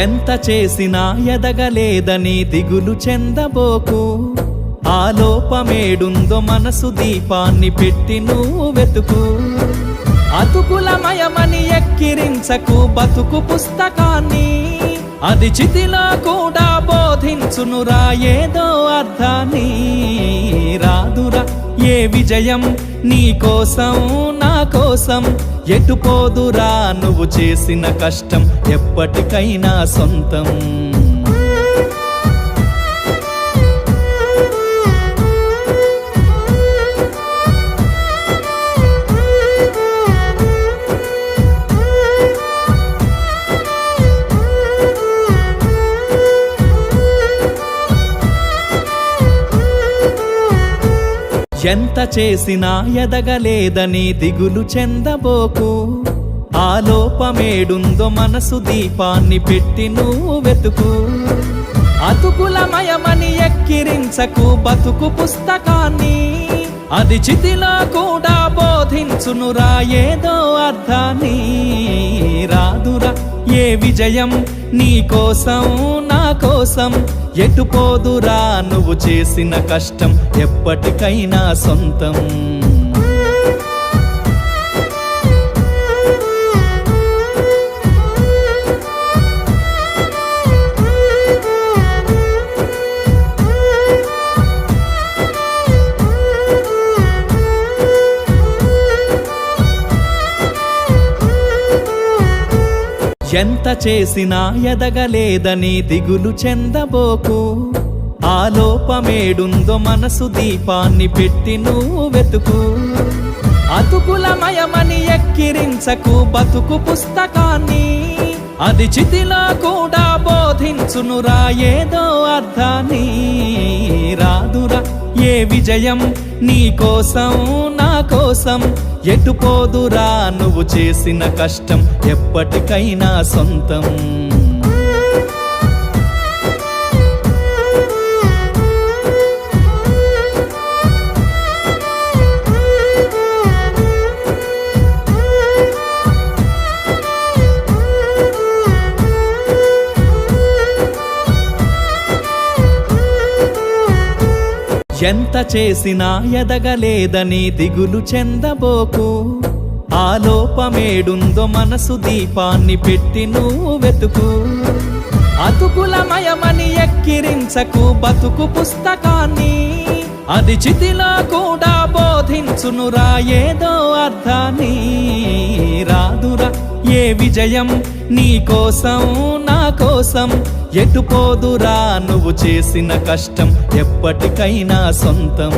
ఎంత చేసినా ఎదగలేదని దిగులు చెందబోకు. ఆ లోపమేడుందో మనసు దీపాన్ని పెట్టి నువ్వు వెతుకు. అతుకులమయమని ఎక్కిరించకు బతుకు పుస్తకాన్ని, అది చితిలో కూడా బోధించునురా ఏదో అర్థాన్ని. రాదురా ఏ విజయం నీ కోసం నా కోసం, ఎటుపోదురా నువ్వు చేసిన కష్టం ఎప్పటికైనా సొంతం. ఎంత చేసినా ఎదగలేదని దిగులు చెందబోకు. ఆ లోపమేడుందో మనసు దీపాన్ని పెట్టి నువ్వు వెతుకు. అతుకులమయమని ఎక్కిరించకు బతుకు పుస్తకాన్ని, అది చితిలో కూడా బోధించునురా ఏదో అర్థాన్ని. రాదురా ఏ విజయం నీ కోసం నా కోసం, ఎటుపోదురా నువ్వు చేసిన కష్టం ఎప్పటికైనా సొంతం. ఎంత చేసినా ఎదగలేదని దిగులు చెందబోకు. ఆ లోపమేడుందో మనసు దీపాన్ని పెట్టి నువ్వు వెతుకు. అతుకులమయమని ఎక్కిరించకు బతుకు పుస్తకాన్ని, అది చితిలో కూడా బోధించునురా ఏదో అర్థాన్ని. రాదురా ఏ విజయం నీ కోసం నా కోసం, ఎటుపోదురా నువ్వు చేసిన కష్టం ఎప్పటికైనా సొంతం. ఎంత చేసినా ఎదగలేదని దిగులు చెందబోకు. ఆ లోపమేడుందో మనసు దీపాన్ని పెట్టి నువ్వు వెతుకు. అతుకులమయమని ఎక్కిరించకు బతుకు పుస్తకాన్ని, అది చితిలో కూడా బోధించునురా ఏదో అర్థాన్ని. రాదురా ఏ విజయం నీ కోసం నా కోసం, ఎటుపోదురా నువ్వు చేసిన కష్టం ఎప్పటికైనా సొంతం.